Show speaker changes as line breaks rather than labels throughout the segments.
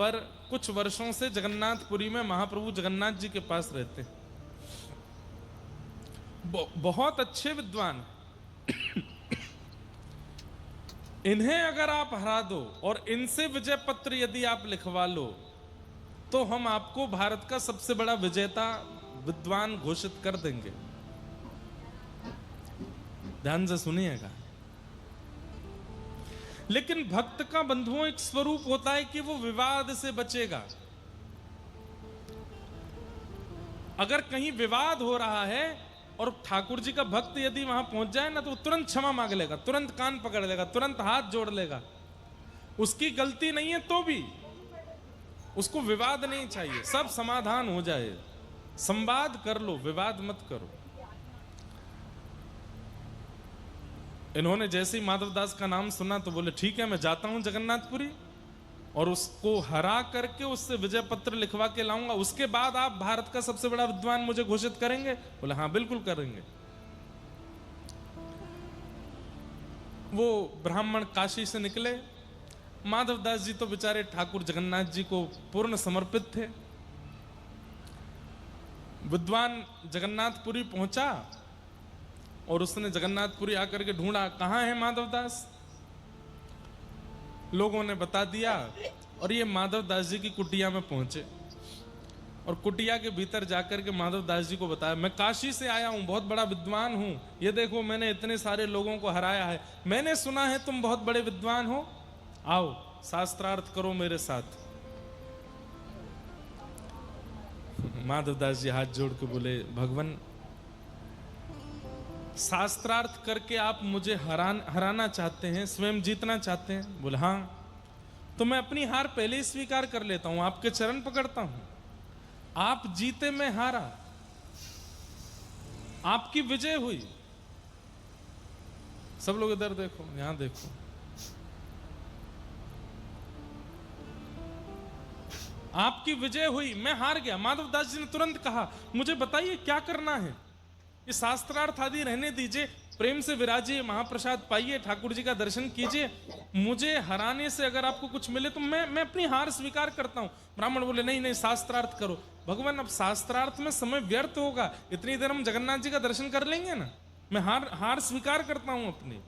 पर कुछ वर्षों से जगन्नाथपुरी में महाप्रभु जगन्नाथ जी के पास रहते हैं। बहुत अच्छे विद्वान। इन्हें अगर आप हरा दो और इनसे विजय पत्र यदि आप लिखवा लो तो हम आपको भारत का सबसे बड़ा विजेता विद्वान घोषित कर देंगे। ध्यान से सुनिएगा। लेकिन भक्त का बंधुओं एक स्वरूप होता है कि वो विवाद से बचेगा। अगर कहीं विवाद हो रहा है और ठाकुर जी का भक्त यदि वहां पहुंच जाए ना, तो वो तुरंत क्षमा मांग लेगा, तुरंत कान पकड़ लेगा, तुरंत हाथ जोड़ लेगा। उसकी गलती नहीं है तो भी उसको विवाद नहीं चाहिए, सब समाधान हो जाए। संवाद कर लो, विवाद मत करो। इन्होंने जैसे ही माधवदास का नाम सुना तो बोले ठीक है, मैं जाता हूं जगन्नाथपुरी और उसको हरा करके उससे विजय पत्र लिखवा के लाऊंगा, उसके बाद आप भारत का सबसे बड़ा विद्वान मुझे घोषित करेंगे। बोले हाँ बिल्कुल करेंगे। वो ब्राह्मण काशी से निकले। माधवदास जी तो बेचारे ठाकुर जगन्नाथ जी को पूर्ण समर्पित थे। विद्वान जगन्नाथपुरी पहुंचा और उसने जगन्नाथपुरी आकर के ढूंढा, कहां है माधवदास। लोगों ने बता दिया और ये माधवदास जी की कुटिया में पहुंचे और कुटिया के भीतर जाकर के माधवदास जी को बताया, मैं काशी से आया हूं, बहुत बड़ा विद्वान हूं, ये देखो मैंने इतने सारे लोगों को हराया है, मैंने सुना है तुम बहुत बड़े विद्वान हो, आओ शास्त्रार्थ करो मेरे साथ। माधवदास जी हाथ जोड़ के बोले, भगवान शास्त्रार्थ करके आप मुझे हराना चाहते हैं, स्वयं जीतना चाहते हैं। बोले हाँ, तो मैं अपनी हार पहले ही स्वीकार कर लेता हूं, आपके चरण पकड़ता हूं। आप जीते, मैं हारा, आपकी विजय हुई। सब लोग इधर देखो, यहां देखो। आपकी विजय हुई, मैं हार गया। माधवदास जी ने तुरंत कहा, मुझे बताइए क्या करना है। ये शास्त्रार्थ आदि रहने दीजिए, प्रेम से विराजिए, महाप्रसाद पाइए, ठाकुर जी का दर्शन कीजिए। मुझे हराने से अगर आपको कुछ मिले तो मैं अपनी हार स्वीकार करता हूं। ब्राह्मण बोले नहीं नहीं, शास्त्रार्थ करो। भगवान अब शास्त्रार्थ में समय व्यर्थ होगा, इतनी देर हम जगन्नाथ जी का दर्शन कर लेंगे ना, मैं हार स्वीकार करता हूं अपनी।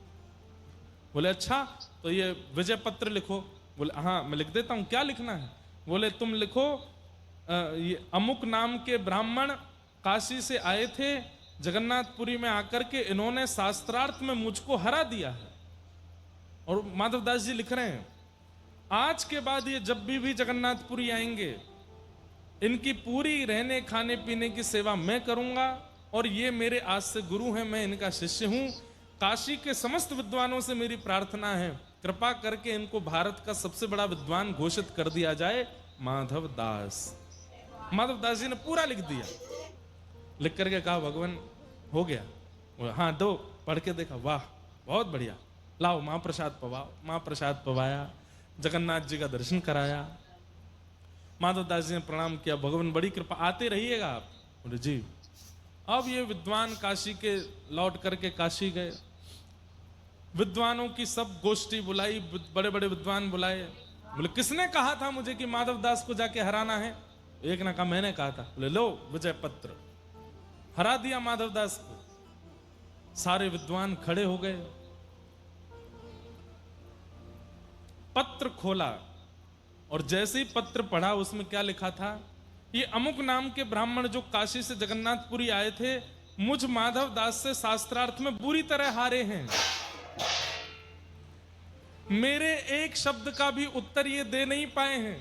बोले अच्छा, तो ये विजय पत्र लिखो। बोले हाँ मैं लिख देता हूं, क्या लिखना है। बोले तुम लिखो, ये अमुक नाम के ब्राह्मण काशी से आए थे, जगन्नाथपुरी में आकर के इन्होंने शास्त्रार्थ में मुझको हरा दिया है। और माधवदास जी लिख रहे हैं, आज के बाद ये जब भी जगन्नाथपुरी आएंगे, इनकी पूरी रहने खाने पीने की सेवा मैं करूंगा, और ये मेरे आज से गुरु हैं, मैं इनका शिष्य हूं। काशी के समस्त विद्वानों से मेरी प्रार्थना है, कृपा करके इनको भारत का सबसे बड़ा विद्वान घोषित कर दिया जाए, माधवदास। माधवदास जी ने पूरा लिख दिया। लिख करके कहा, भगवान हो गया। हाँ दो, पढ़ के देखा, वाह बहुत बढ़िया, लाओ महाप्रसाद पवाओ। महाप्रसाद पवाया, जगन्नाथ जी का दर्शन कराया। माधवदास जी ने प्रणाम किया, भगवान बड़ी कृपा, आते रहिएगा आप। बोले जी। अब ये विद्वान काशी के लौट करके काशी गए। विद्वानों की सब गोष्ठी बुलाई, बड़े बड़े विद्वान बुलाए। बोले किसने कहा था मुझे कि माधवदास को जाके हराना है। एक ने कहा मैंने कहा था। बोले लो विजय पत्र। हरा दिया माधवदास को। सारे विद्वान खड़े हो गए। पत्र खोला और जैसे ही पत्र पढ़ा, उसमें क्या लिखा था, ये अमुक नाम के ब्राह्मण जो काशी से जगन्नाथपुरी आए थे, मुझ माधवदास से शास्त्रार्थ में बुरी तरह हारे हैं। मेरे एक शब्द का भी उत्तर ये दे नहीं पाए हैं।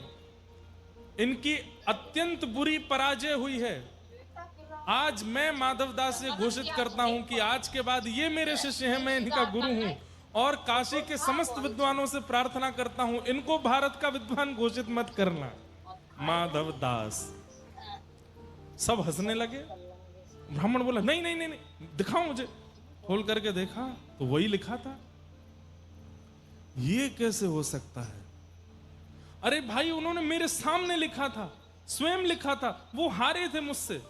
इनकी अत्यंत बुरी पराजय हुई है। आज मैं माधवदास से घोषित करता हूं कि आज के बाद ये मेरे शिष्य हैं, मैं इनका गुरु हूं, और काशी के समस्त विद्वानों से प्रार्थना करता हूं, इनको भारत का विद्वान घोषित मत करना। माधवदास। सब हंसने लगे। ब्राह्मण बोला नहीं नहीं नहीं नहीं, दिखाओ मुझे। खोल करके देखा तो वही लिखा था। ये कैसे हो सकता है। अरे भाई, उन्होंने मेरे सामने लिखा था, स्वयं लिखा था, वो हारे थे मुझसे।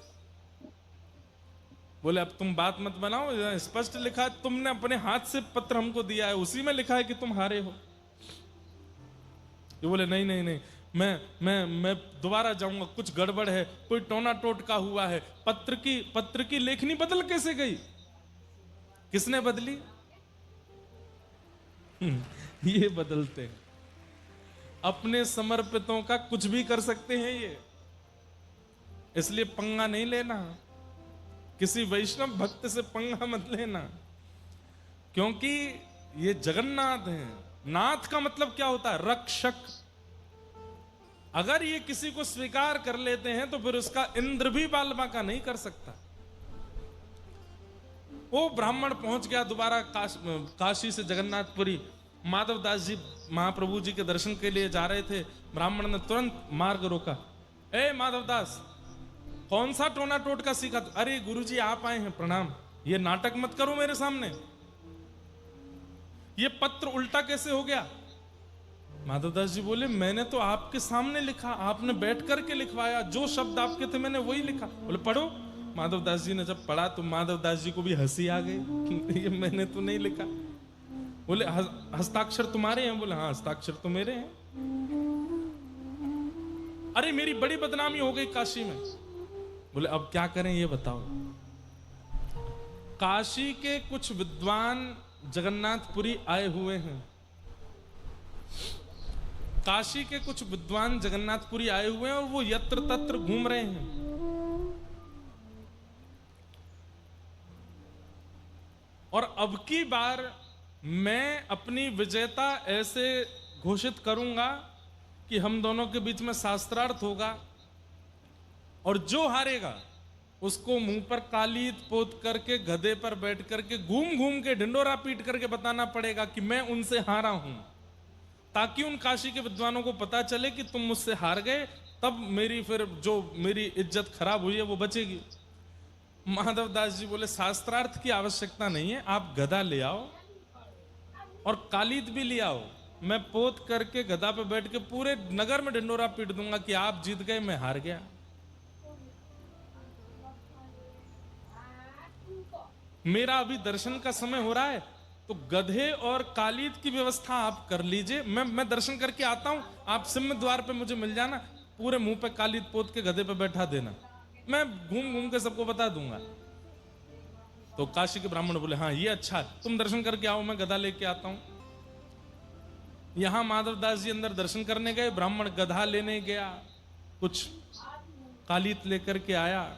बोले अब तुम बात मत बनाओ, स्पष्ट लिखा है, तुमने अपने हाथ से पत्र हमको दिया है, उसी में लिखा है कि तुम हारे हो। ये बोले नहीं नहीं नहीं, मैं दोबारा जाऊंगा, कुछ गड़बड़ है, कोई टोना टोटका हुआ है। पत्र की लेखनी बदल कैसे गई? किसने बदली? ये बदलते हैं। अपने समर्पितों का कुछ भी कर सकते हैं ये, इसलिए पंगा नहीं लेना। किसी वैष्णव भक्त से पंगा मत लेना, क्योंकि ये जगन्नाथ हैं। नाथ का मतलब क्या होता है? रक्षक। अगर ये किसी को स्वीकार कर लेते हैं तो फिर उसका इंद्र भी बाल बांका नहीं कर सकता। वो ब्राह्मण पहुंच गया दोबारा काशी से जगन्नाथपुरी। माधवदास जी महाप्रभु जी के दर्शन के लिए जा रहे थे। ब्राह्मण ने तुरंत मार्ग रोका। ए माधवदास, कौन सा टोना टोटका सीखा? अरे गुरुजी आप आए हैं, प्रणाम। ये नाटक मत करो मेरे सामने। ये पत्र उल्टा कैसे हो गया? माधवदास जी बोले, मैंने तो आपके सामने लिखा, आपने बैठ करके लिखवाया, जो शब्द आपके थे मैंने वही लिखा। बोले पढ़ो। माधवदास जी ने जब पढ़ा तो माधवदास जी को भी हंसी आ गई। ये मैंने तो नहीं लिखा। बोले हस्ताक्षर तुम्हारे हैं? बोले हाँ हस्ताक्षर तो मेरे हैं। अरे मेरी बड़ी बदनामी हो गई काशी में। बोले अब क्या करें ये बताओ। काशी के कुछ विद्वान जगन्नाथपुरी आए हुए हैं। काशी के कुछ विद्वान जगन्नाथपुरी आए हुए हैं और वो यत्र तत्र घूम रहे हैं। और अब की बार मैं अपनी विजेता ऐसे घोषित करूंगा कि हम दोनों के बीच में शास्त्रार्थ होगा, और जो हारेगा उसको मुंह पर कालीत पोत करके गधे पर बैठ करके घूम घूम के ढिंडोरा पीट करके बताना पड़ेगा कि मैं उनसे हारा हूं, ताकि उन काशी के विद्वानों को पता चले कि तुम मुझसे हार गए। तब मेरी फिर जो मेरी इज्जत खराब हुई है वो बचेगी। माधवदास जी बोले शास्त्रार्थ की आवश्यकता नहीं है, आप गधा ले आओ और कालीत भी ले आओ। मैं पोत करके गधा पे बैठ के पूरे नगर में ढिंडोरा पीट दूंगा कि आप जीत गए, मैं हार गया। मेरा अभी दर्शन का समय हो रहा है, तो गधे और कालीत की व्यवस्था आप कर लीजिए। मैं दर्शन करके आता हूं, आप सिंह द्वार पे मुझे मिल जाना, पूरे मुंह पे कालीत पोत के गधे पे बैठा देना, मैं घूम घूम के सबको बता दूंगा। तो काशी के ब्राह्मण बोले हाँ ये अच्छा है, तुम दर्शन करके आओ, मैं गधा लेके आता हूं। यहां माधवदास जी अंदर दर्शन करने गए, ब्राह्मण गधा लेने गया, कुछ कालीत लेकर के आया।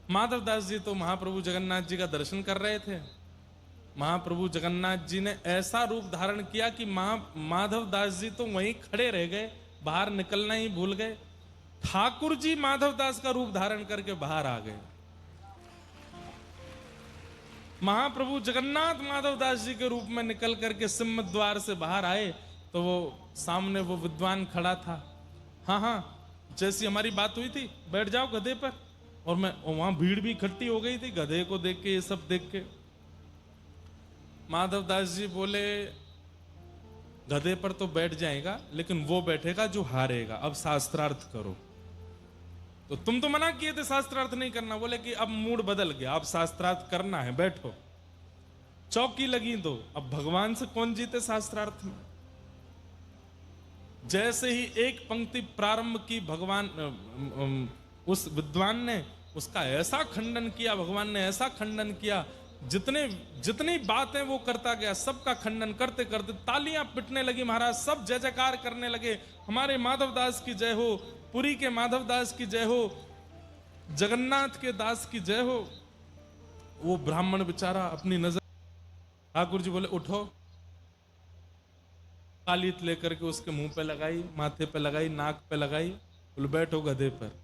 माधवदास जी तो महाप्रभु जगन्नाथ जी का दर्शन कर रहे थे। महाप्रभु जगन्नाथ जी ने ऐसा रूप धारण किया कि माधवदास जी तो वहीं खड़े रह गए, बाहर निकलना ही भूल गए। ठाकुर जी माधवदास का रूप धारण करके बाहर आ गए। महाप्रभु जगन्नाथ माधवदास जी के रूप में निकल करके सिंह द्वार से बाहर आए तो वो सामने वो विद्वान खड़ा था। हाँ हाँ जैसी हमारी बात हुई थी, बैठ जाओ गधे पर। और वहां भीड़ भी इकट्ठी हो गई थी गधे को देख के, ये सब देख के। माधवदास जी बोले गधे पर तो बैठ जाएगा, लेकिन वो बैठेगा जो हारेगा, अब शास्त्रार्थ करो। तो तुम तो मना किए थे शास्त्रार्थ नहीं करना, बोले कि अब मूड बदल गया, अब शास्त्रार्थ करना है, बैठो। चौकी लगी तो अब भगवान से कौन जीते शास्त्रार्थ में। जैसे ही एक पंक्ति प्रारंभ की भगवान उस विद्वान ने उसका ऐसा खंडन किया, भगवान ने ऐसा खंडन किया, जितनी बातें वो करता गया सबका खंडन करते करते तालियां पिटने लगी महाराज, सब जय जयकार करने लगे, हमारे माधवदास की जय हो, पुरी के माधवदास की जय हो, जगन्नाथ के दास की जय हो। वो ब्राह्मण बेचारा अपनी नजर, ठाकुर जी बोले उठो, कालीत लेकर के उसके मुंह पे लगाई, माथे पे लगाई, नाक पे लगाई, बोले बैठो गधे पर।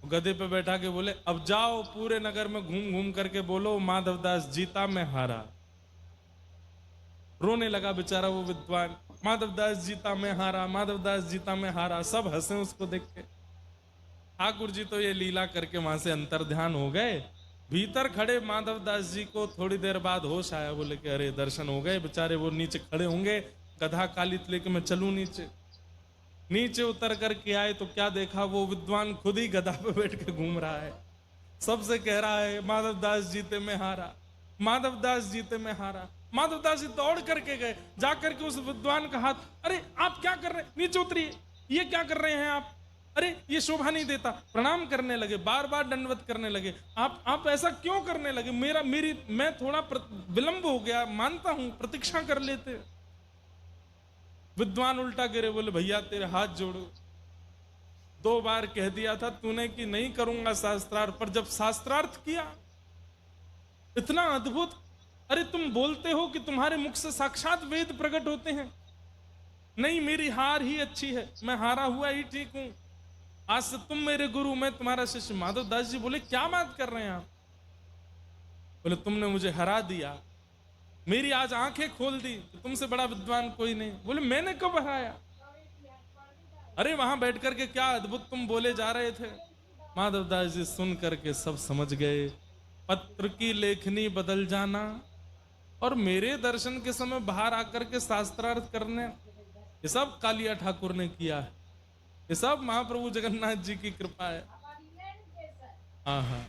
गधे पे बैठा के बोले अब जाओ पूरे नगर में घूम घूम करके बोलो माधवदास जीता मैं हारा। रोने लगा बेचारा वो विद्वान, माधवदास जीता मैं हारा, माधवदास जीता मैं हारा। सब हंसे उसको देख के। ठाकुर जी तो ये लीला करके वहां से अंतर ध्यान हो गए। भीतर खड़े माधवदास जी को थोड़ी देर बाद होश आया, बोले कि अरे दर्शन हो गए। बेचारे वो नीचे खड़े होंगे, गधा कालित लेके मैं चलूं नीचे। नीचे उतर करके आए तो क्या देखा, वो विद्वान खुद ही गधा पे बैठ के घूम रहा है, सबसे कह रहा है माधवदास जीते मैं हारा, माधवदास जीते मैं हारा। माधवदास जी दौड़ करके गए, जा करके उस विद्वान का हाथ, अरे आप क्या कर रहे हैं, नीचे उतरिए, ये क्या कर रहे हैं आप, अरे ये शोभा नहीं देता। प्रणाम करने लगे, बार बार दंडवत करने लगे। आप ऐसा क्यों करने लगे, मैं थोड़ा विलंब हो गया, मानता हूं, प्रतीक्षा कर लेते। विद्वान उल्टा गिरे, बोले भैया तेरे हाथ जोड़ो, 2 बार कह दिया था तूने कि नहीं करूंगा शास्त्रार्थ, पर जब शास्त्रार्थ किया इतना अद्भुत, अरे तुम बोलते हो कि तुम्हारे मुख से साक्षात वेद प्रकट होते हैं। नहीं, मेरी हार ही अच्छी है, मैं हारा हुआ ही ठीक हूं, आज से तुम मेरे गुरु, मैं तुम्हारा शिष्य। माधवदास जी बोले क्या बात कर रहे हैं आप? बोले तुमने मुझे हरा दिया, मेरी आज आंखें खोल दी, तुमसे बड़ा विद्वान कोई नहीं। बोले मैंने कब हराया? अरे वहां बैठ करके क्या अद्भुत तुम बोले जा रहे थे। माधवदास जी सुन करके सब समझ गए, पत्र की लेखनी बदल जाना और मेरे दर्शन के समय बाहर आकर के शास्त्रार्थ करने, ये सब कालिया ठाकुर ने किया है, ये सब महाप्रभु जगन्नाथ जी की कृपा है। हाँ,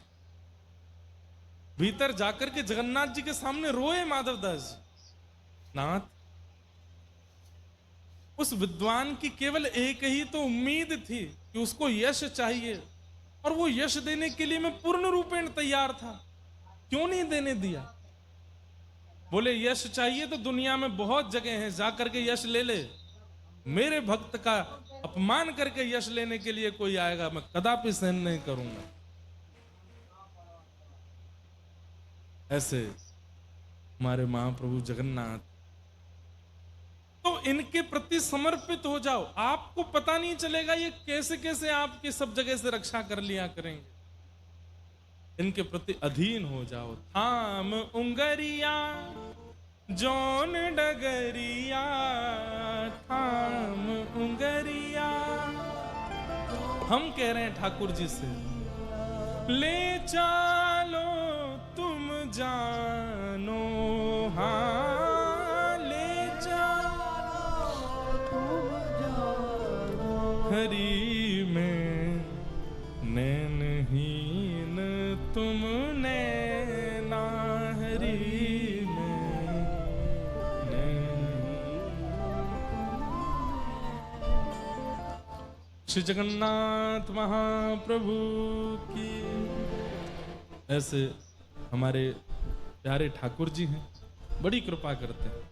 भीतर जाकर के जगन्नाथ जी के सामने रोए माधवदास नाथ। उस विद्वान की केवल एक ही तो उम्मीद थी कि उसको यश चाहिए, और वो यश देने के लिए मैं पूर्ण रूपेण तैयार था, क्यों नहीं देने दिया? बोले यश चाहिए तो दुनिया में बहुत जगह है, जाकर के यश ले ले, मेरे भक्त का अपमान करके यश लेने के लिए कोई आएगा, मैं कदापि सहन नहीं करूंगा। ऐसे हमारे महाप्रभु जगन्नाथ, तो इनके प्रति समर्पित हो जाओ, आपको पता नहीं चलेगा ये कैसे कैसे आपकी सब जगह से रक्षा कर लिया करेंगे। इनके प्रति अधीन हो जाओ। थाम उंगरिया जौन डगरिया, थाम उंगरिया, हम कह रहे हैं ठाकुर जी से, ले चालो तुम जानो, हाँ ले चालो तुम जानो, हरि में नैनहीन तुम नैना, हरि में श्री जगन्नाथ महाप्रभु की। ऐसे हमारे प्यारे ठाकुर जी हैं, बड़ी कृपा करते हैं।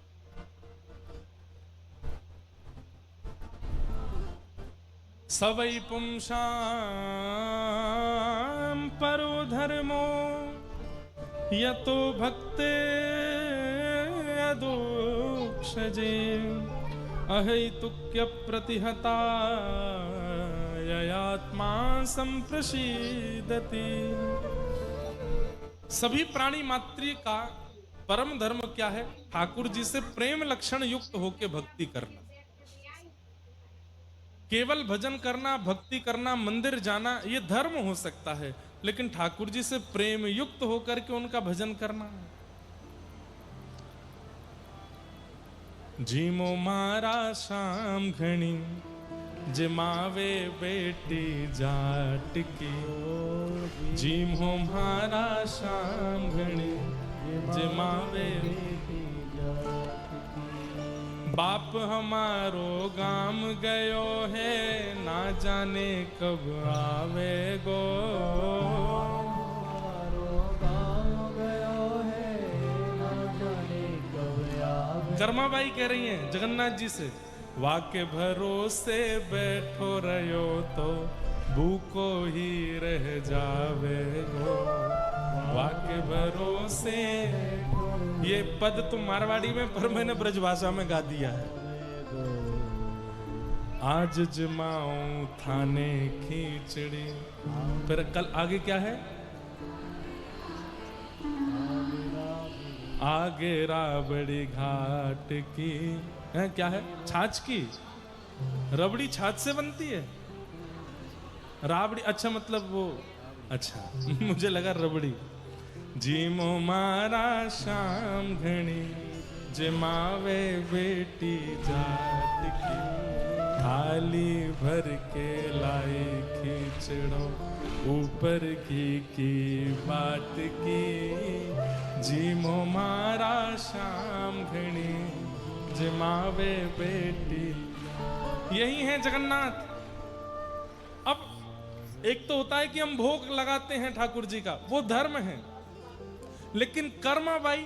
सवै पुंसां परो धर्मो यतो भक्ते अदोक्षजे, अहैतुक्य प्रतिहता ययात्मा संप्रसीदति। सभी प्राणी मात्र का परम धर्म क्या है? ठाकुर जी से प्रेम लक्षण युक्त होकर भक्ति करना। केवल भजन करना, भक्ति करना, मंदिर जाना, ये धर्म हो सकता है, लेकिन ठाकुर जी से प्रेम युक्त होकर के उनका भजन करना। जीमो मारा शाम घणी जिमावे बेटी जाट की, जीमो मारा शाम घणी जिमावे बेटी जाट की। बाप हमारो गाम गयो है, ना जाने कब आवे गो, कर्माबाई कह रही हैं जगन्नाथ जी से, वाके भरोसे बैठो रहो तो भूखो ही रह जावे गो, वाके भरोसे। ये पद तुम मारवाड़ी में, पर मैंने ब्रजभाषा में गा दिया है। आज जमाऊं थाने खींचड़ी, फिर कल आगे क्या है? आगे राबड़ी घाट की है, क्या है? छाछ की। रबड़ी छाछ से बनती है? राबड़ी, अच्छा मतलब वो, अच्छा मुझे लगा रबड़ी। जीमो मारा शाम घणी जिमावे बेटी जाट की, थाली भर के लाए खींचड़ो, ऊपर की बात की, जीमो मारा श्याम घणी, जिमावे बेटी। यही है जगन्नाथ। अब एक तो होता है कि हम भोग लगाते हैं ठाकुर जी का, वो धर्म है, लेकिन कर्माबाई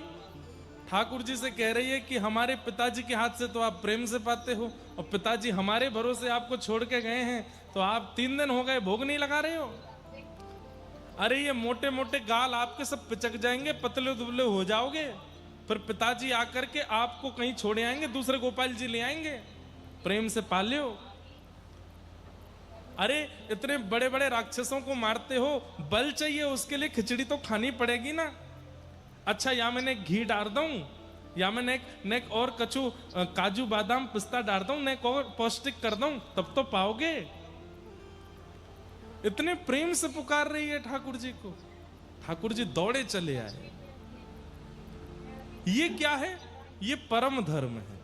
ठाकुर जी से कह रही है कि हमारे पिताजी के हाथ से तो आप प्रेम से पाते हो, और पिताजी हमारे भरोसे आपको छोड़ के गए हैं, तो आप 3 दिन हो गए भोग नहीं लगा रहे हो। अरे ये मोटे मोटे गाल आपके सब पिचक जाएंगे, पतले दुबले हो जाओगे, फिर पिताजी आकर के आपको कहीं छोड़े आएंगे, दूसरे गोपाल जी ले आएंगे, प्रेम से पालियो। अरे इतने बड़े बड़े राक्षसों को मारते हो, बल चाहिए उसके लिए खिचड़ी तो खानी पड़ेगी ना। अच्छा, या मैंने घी डाल दूं, या मैं नेक और कछु काजू बादाम पिस्ता डाल दूं, नेक और पौष्टिक कर दूं, तब तो पाओगे। इतने प्रेम से पुकार रही है ठाकुर जी को। ठाकुर जी दौड़े चले आए। ये क्या है? ये परम धर्म है।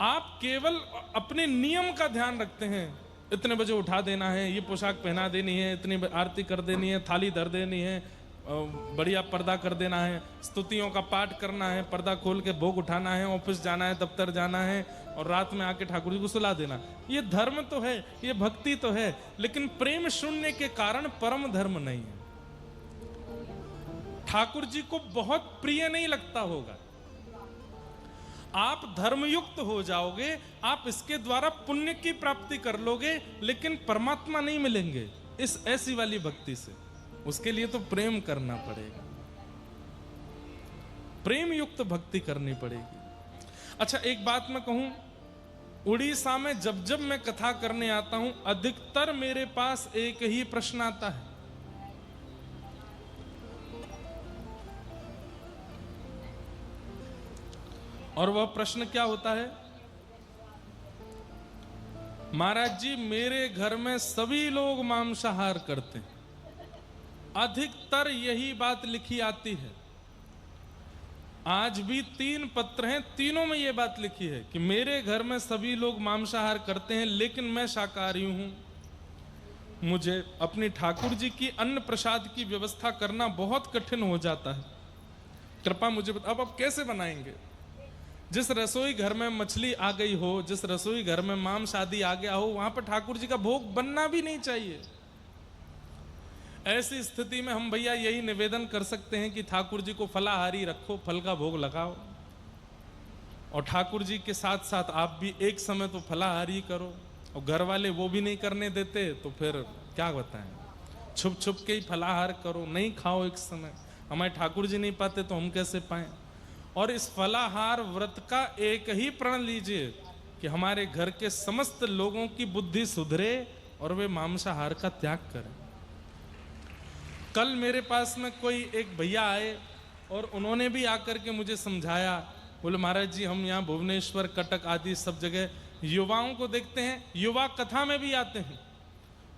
आप केवल अपने नियम का ध्यान रखते हैं, इतने बजे उठा देना है, ये पोशाक पहना देनी है, इतनी आरती कर देनी है, थाली धर देनी है, बढ़िया पर्दा कर देना है, स्तुतियों का पाठ करना है, पर्दा खोल के भोग उठाना है, ऑफिस जाना है, दफ्तर जाना है, और रात में आके ठाकुर जी को सुला देना। ये धर्म तो है, ये भक्ति तो है, लेकिन प्रेम शून्य के कारण परम धर्म नहीं है। ठाकुर जी को बहुत प्रिय नहीं लगता होगा। आप धर्मयुक्त हो जाओगे, आप इसके द्वारा पुण्य की प्राप्ति कर लोगे, लेकिन परमात्मा नहीं मिलेंगे इस ऐसी वाली भक्ति से। उसके लिए तो प्रेम करना पड़ेगा, प्रेम युक्त भक्ति करनी पड़ेगी। अच्छा, एक बात मैं कहूं, उड़ीसा में जब जब मैं कथा करने आता हूं, अधिकतर मेरे पास एक ही प्रश्न आता है, और वह प्रश्न क्या होता है? महाराज जी, मेरे घर में सभी लोग मांसाहार करते हैं। अधिकतर यही बात लिखी आती है। आज भी 3 पत्र हैं, तीनों में यह बात लिखी है कि मेरे घर में सभी लोग मांसाहार करते हैं, लेकिन मैं शाकाहारी हूं। मुझे अपनी ठाकुर जी की अन्न प्रसाद की व्यवस्था करना बहुत कठिन हो जाता है। कृपा मुझे अब कैसे बनाएंगे? जिस रसोई घर में मछली आ गई हो, जिस रसोई घर में मांस आदि आ गया हो, वहां पर ठाकुर जी का भोग बनना भी नहीं चाहिए। ऐसी स्थिति में हम भैया यही निवेदन कर सकते हैं कि ठाकुर जी को फलाहारी रखो, फल का भोग लगाओ, और ठाकुर जी के साथ साथ आप भी एक समय तो फलाहारी करो। और घर वाले वो भी नहीं करने देते तो फिर क्या बताएं, छुप छुप के ही फलाहार करो, नहीं खाओ एक समय। हमारे ठाकुर जी नहीं पाते तो हम कैसे पाएं? और इस फलाहार व्रत का एक ही प्रण लीजिए कि हमारे घर के समस्त लोगों की बुद्धि सुधरे और वे मांसाहार का त्याग करें। कल मेरे पास में कोई एक भैया आए और उन्होंने भी आकर के मुझे समझाया, बोले महाराज जी, हम यहाँ भुवनेश्वर, कटक आदि सब जगह युवाओं को देखते हैं, युवा कथा में भी आते हैं,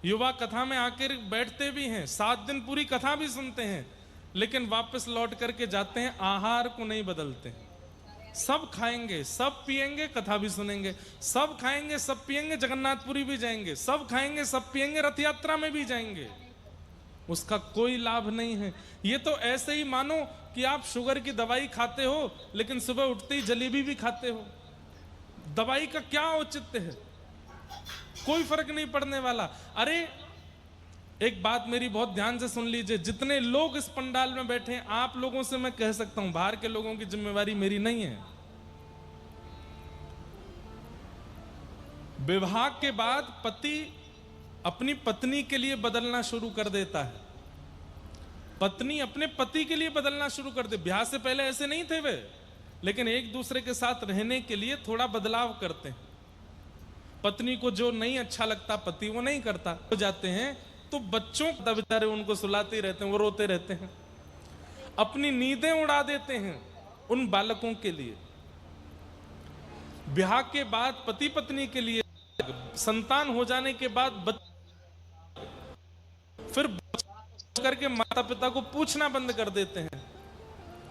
युवा कथा में आकर बैठते भी हैं, 7 दिन पूरी कथा भी सुनते हैं, लेकिन वापस लौट करके जाते हैं, आहार को नहीं बदलते। सब खाएंगे, सब पिएंगे, कथा भी सुनेंगे, सब खाएंगे, सब पिएंगे, जगन्नाथपुरी भी जाएंगे, सब खाएंगे, सब पिएंगे, रथ यात्रा में भी जाएंगे, उसका कोई लाभ नहीं है। ये तो ऐसे ही मानो कि आप शुगर की दवाई खाते हो, लेकिन सुबह उठते ही जलेबी भी खाते हो। दवाई का क्या औचित्य है? कोई फर्क नहीं पड़ने वाला। अरे एक बात मेरी बहुत ध्यान से सुन लीजिए, जितने लोग इस पंडाल में बैठे हैं, आप लोगों से मैं कह सकता हूं, बाहर के लोगों की जिम्मेवारी मेरी नहीं है। विवाह के बाद पति अपनी पत्नी के लिए बदलना शुरू कर देता है, पत्नी अपने पति के लिए बदलना शुरू कर दे। ब्याह से पहले ऐसे नहीं थे वे, लेकिन एक दूसरे के साथ रहने के लिए थोड़ा बदलाव करते हैं। पत्नी को जो नहीं अच्छा लगता पति वो नहीं करता, हो जाते हैं तो बच्चों को बेचारे उनको सुलाते रहते हैं, वो रोते रहते हैं, अपनी नींदें उड़ा देते हैं उन बालकों के लिए। ब्याह के बाद पति पत्नी के लिए, संतान हो जाने के बाद फिर करके माता पिता को पूछना बंद कर देते हैं,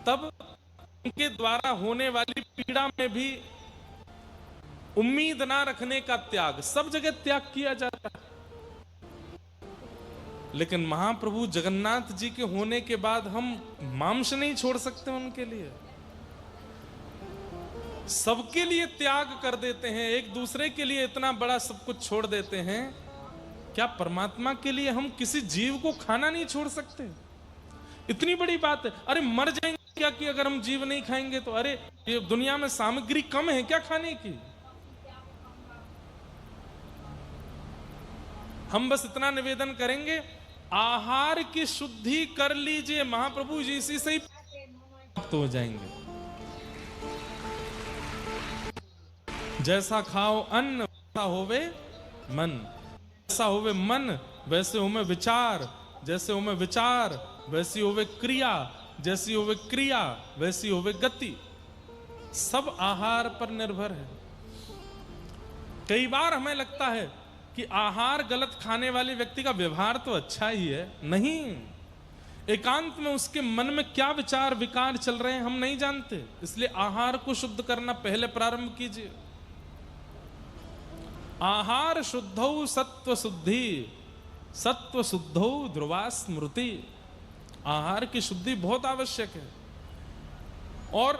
तब उनके द्वारा होने वाली पीड़ा में भी उम्मीद ना रखने का त्याग, सब जगह त्याग किया जाता है। लेकिन महाप्रभु जगन्नाथ जी के होने के बाद हम मांस नहीं छोड़ सकते उनके लिए। सबके लिए त्याग कर देते हैं, एक दूसरे के लिए इतना बड़ा सब कुछ छोड़ देते हैं। क्या परमात्मा के लिए हम किसी जीव को खाना नहीं छोड़ सकते? इतनी बड़ी बात है। अरे मर जाएंगे क्या कि अगर हम जीव नहीं खाएंगे तो? अरे ये दुनिया में सामग्री कम है क्या खाने की? हम बस इतना निवेदन करेंगे, आहार की शुद्धि कर लीजिए, महाप्रभु जी इसी से ही प्राप्त हो जाएंगे। जैसा खाओ अन्न वैसा होवे मन, जैसा होवे मन वैसे होवे विचार, जैसे होवे विचार वैसी होवे क्रिया, जैसी होवे क्रिया वैसी होवे गति। सब आहार पर निर्भर है। कई बार हमें लगता है कि आहार गलत खाने वाले व्यक्ति का व्यवहार तो अच्छा ही है। नहीं, एकांत में उसके मन में क्या विचार विकार चल रहे हैं हम नहीं जानते। इसलिए आहार को शुद्ध करना पहले प्रारंभ कीजिए। आहार शुद्धौ सत्व शुद्धि, सत्व शुद्धौ ध्रुवा स्मृति। आहार की शुद्धि बहुत आवश्यक है। और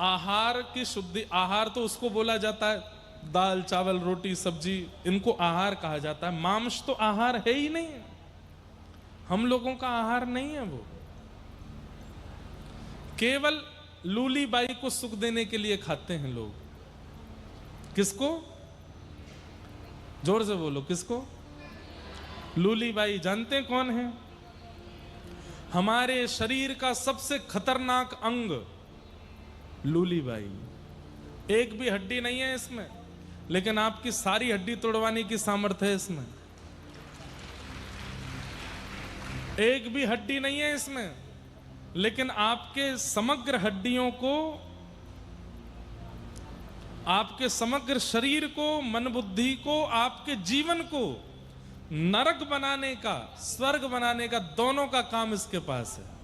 आहार की शुद्धि, आहार तो उसको बोला जाता है दाल चावल रोटी सब्जी, इनको आहार कहा जाता है। मांस तो आहार है ही नहीं, हम लोगों का आहार नहीं है वो। केवल लूली बाई को सुख देने के लिए खाते हैं लोग। किसको? जोर से बोलो, किसको? लूली बाई। जानते हैं कौन है? हमारे शरीर का सबसे खतरनाक अंग लूली बाई। एक भी हड्डी नहीं है इसमें, लेकिन आपकी सारी हड्डी तोड़वाने की सामर्थ्य है इसमें। एक भी हड्डी नहीं है इसमें, लेकिन आपके समग्र हड्डियों को, आपके समग्र शरीर को, मन बुद्धि को, आपके जीवन को नरक बनाने का, स्वर्ग बनाने का, दोनों का काम इसके पास है।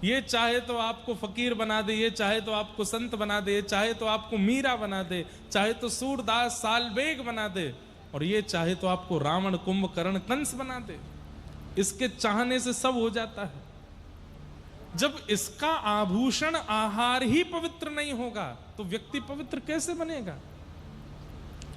ये चाहे तो आपको फकीर बना दे, ये चाहे तो आपको संत बना दे, चाहे तो आपको मीरा बना दे, चाहे तो सूरदास सालबेग बना दे, और ये चाहे तो आपको रावण कुंभकर्ण कंस बना दे। इसके चाहने से सब हो जाता है। जब इसका आभूषण आहार ही पवित्र नहीं होगा तो व्यक्ति पवित्र कैसे बनेगा?